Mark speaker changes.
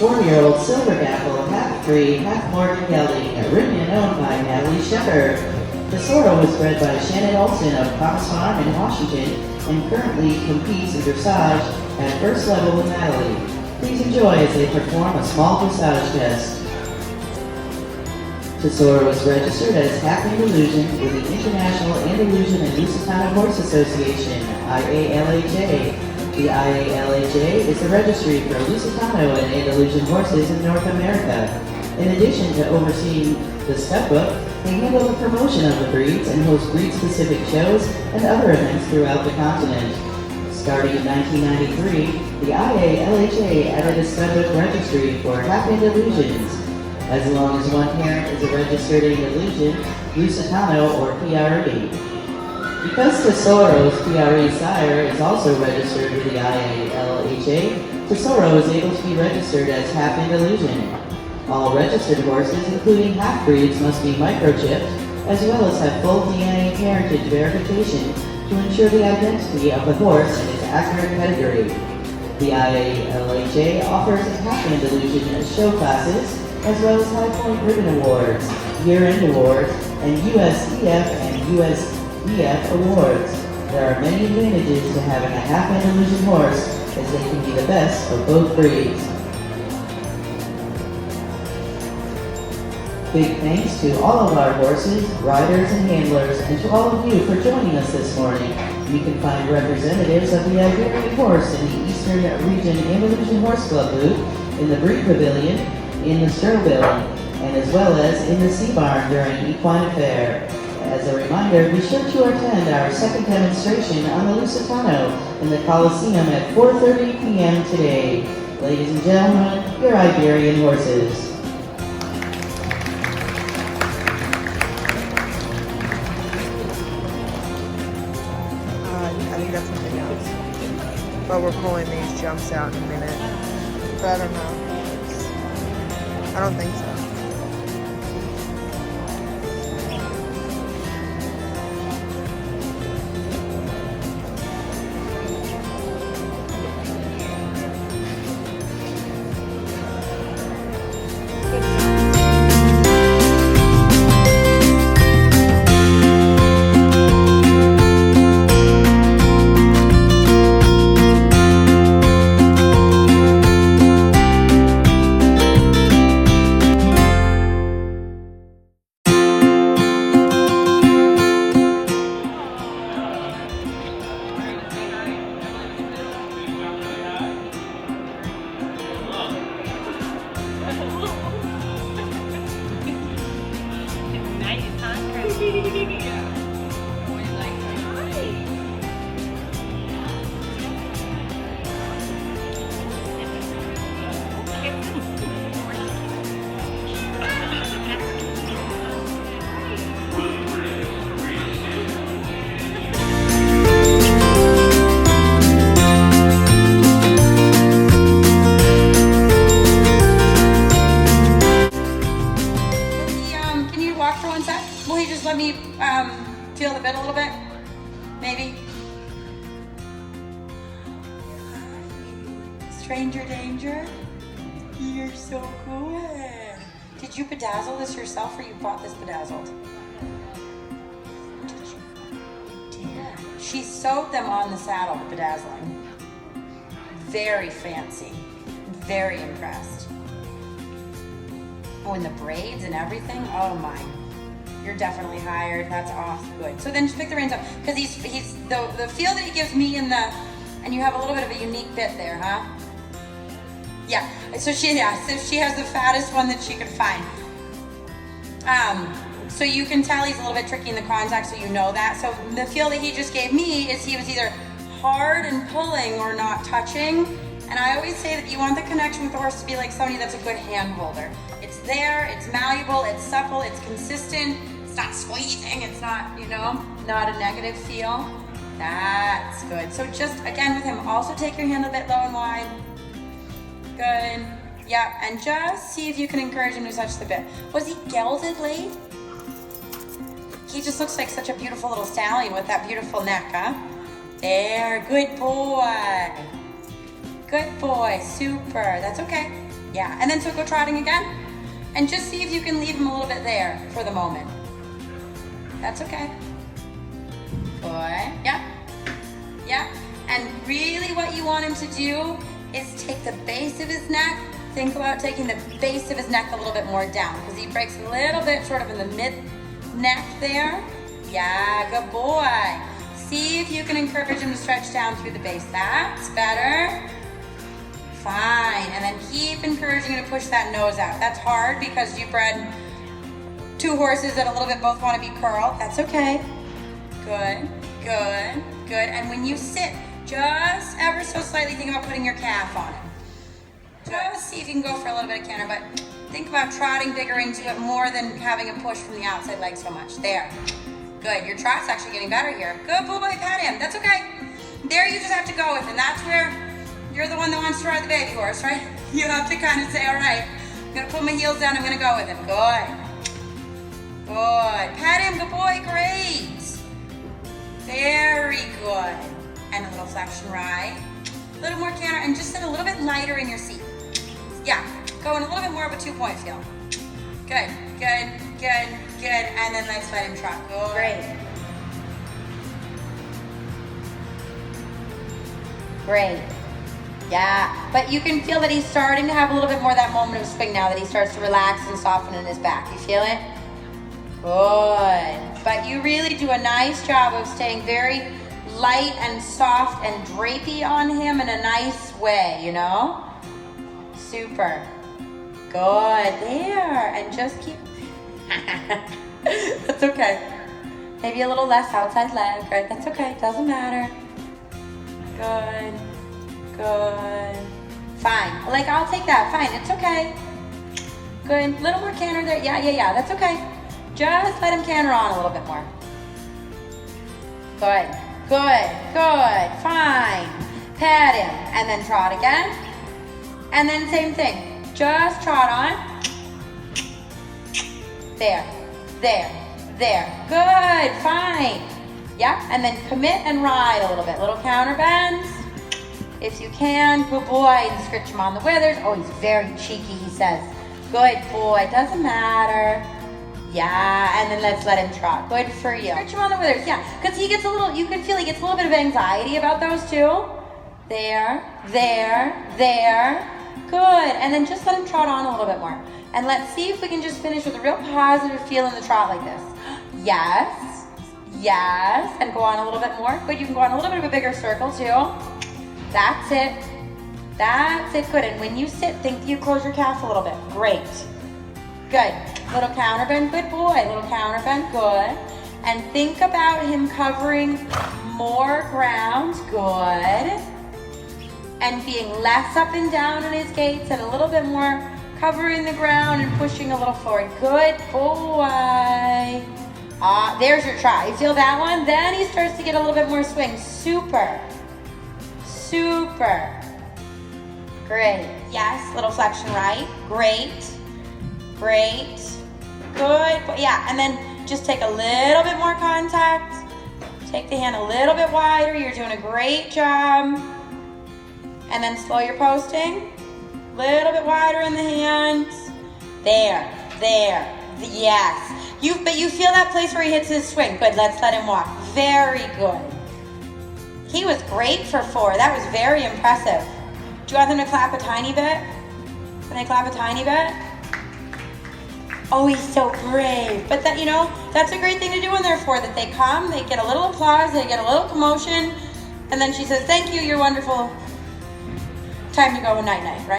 Speaker 1: 4-year-old silver dapple, half-breed, half-Morgan gelding, ridden and owned by Natalie Shepard. Tesoro was bred by Shannon Olson of Cox Farm in Washington and currently competes in dressage at first level with Natalie. Please enjoy as they perform a small dressage test. Tesoro was registered as Half Andalusian with the International Andalusian and Lusitano Horse Association, IALHA. The IALHA is the registry for Lusitano and Andalusian horses in North America. In addition to overseeing the step book, they handle the promotion of the breeds and host breed-specific shows and other events throughout the continent. Starting in 1993, the IALHA added a step book registry for Half Andalusians. As long as one parent is a registered Andalusian, Lusitano, or PRE. Because Tesoro's PRE sire is also registered with the IALHA, Tesoro is able to be registered as Half Andalusian. All registered horses, including half-breeds, must be microchipped, as well as have full DNA parentage verification to ensure the identity of the horse and its accurate pedigree. The IALHA offers Half Andalusian show classes, as well as High Point Ribbon Awards, Year-End Awards, and USEF and USBF Awards. There are many advantages to having a Half Andalusian horse, as they can be the best of both breeds. Big thanks to all of our horses, riders, and handlers, and to all of you for joining us this morning. You can find representatives of the Iberian horse in the Eastern Region Andalusian Horse Club booth, in the Breed Pavilion, in the Show Building, and as well as in the Sea Barn during Equine Affaire. As a reminder, be sure to attend our second demonstration on the Lusitano in the Coliseum at 4:30 p.m. today. Ladies and gentlemen, your Iberian horses.
Speaker 2: I think that's something else. But we're pulling these jumps out in a minute. But I don't know. I don't think so.
Speaker 3: Feel the bit a little bit, maybe. Stranger danger. You're so good. Did you bedazzle this yourself, or you bought this bedazzled? You did. She sewed them on the saddle, the bedazzling. Very fancy. Very impressed. Oh, and the braids and everything. Oh my. You're definitely hired. That's awesome. Good. So then just pick the reins up, because he's the feel that he gives me and you have a little bit of a unique bit there, huh? Yeah. So she has the fattest one that she could find. So you can tell he's a little bit tricky in the contact, so you know that. So the feel that he just gave me is he was either hard and pulling or not touching. And I always say that you want the connection with the horse to be like somebody that's a good hand holder. It's there, it's malleable, it's supple, it's consistent, it's not squeezing, it's not, not a negative feel. That's good. So just, again with him, also take your hand a bit low and wide. Good. Yeah, and just see if you can encourage him to touch the bit. Was he gelded late? He just looks like such a beautiful little stallion with that beautiful neck, huh? There, good boy. Good boy, super. That's okay. Yeah, and then so go trotting again. And just see if you can leave him a little bit there for the moment. That's okay. Good, yeah. Yeah, and really what you want him to do is take the base of his neck. Think about taking the base of his neck a little bit more down because he breaks a little bit sort of in the mid-neck there. Yeah, good boy. See if you can encourage him to stretch down through the base. That's better. Fine, and then keep encouraging him to push that nose out. That's hard because you bred two horses that a little bit both want to be curled. That's okay. Good, good, good. And when you sit, just ever so slightly think about putting your calf on it. Just see if you can go for a little bit of canter, but think about trotting bigger into it more than having a push from the outside leg so much. There. Good, your trot's actually getting better here. Good boy, pat him, that's okay. There you just have to go with him. That's where you're the one that wants to ride the baby horse, right? You have to kind of say, all right, I'm gonna put my heels down, I'm gonna go with him. Good. Good, pat him, good boy, great. Very good. And a little flexion right. A little more canter and just sit a little bit lighter in your seat. Yeah, going a little bit more of a 2-point feel. Good, good, good, good. And then let's let him trot. Good. Great. Great. Yeah, but you can feel that he's starting to have a little bit more of that moment of swing now that he starts to relax and soften in his back. You feel it? Good. But you really do a nice job of staying very light and soft and drapey on him in a nice way, you know? Super. Good. There. And just keep... That's okay. Maybe a little less outside leg, right? That's okay. Doesn't matter. Good. Good. Fine. Like, I'll take that. Fine. It's okay. Good. Little more canter there. Yeah. That's okay. Just let him canter on a little bit more. Good. Good. Good. Fine. Pat him. And then trot again. And then same thing. Just trot on. There. There. There. Good. Fine. Yeah. And then commit and ride a little bit. Little counter bends. If you can, good boy, and scritch him on the withers. Oh, he's very cheeky, he says. Good boy, doesn't matter. Yeah, and then let's let him trot. Good for you. Scritch him on the withers, yeah, because he gets a little, you can feel he gets a little bit of anxiety about those too. There, there, there. Good, and then just let him trot on a little bit more. And let's see if we can just finish with a real positive feel in the trot like this. Yes, yes, and go on a little bit more. Good, you can go on a little bit of a bigger circle too. That's it. That's it. Good. And when you sit, think you close your calf a little bit. Great. Good. Little counter bend. Good boy. Little counter bend. Good. And think about him covering more ground. Good. And being less up and down in his gaits and a little bit more covering the ground and pushing a little forward. Good boy. There's your try. You feel that one? Then he starts to get a little bit more swing. Super. Super. Great. Yes, little flexion right. Great. Great. Good. Yeah, and then just take a little bit more contact. Take the hand a little bit wider. You're doing a great job. And then slow your posting. Little bit wider in the hands. There. There. Yes. But you feel that place where he hits his swing. Good. Let's let him walk. Very good. He was great for 4. That was very impressive. Do you want them to clap a tiny bit? Can they clap a tiny bit? Oh, he's so brave. But that, you know, that's a great thing to do when they're 4, that they come, they get a little applause, they get a little commotion, and then she says, thank you, you're wonderful. Time to go night-night, right?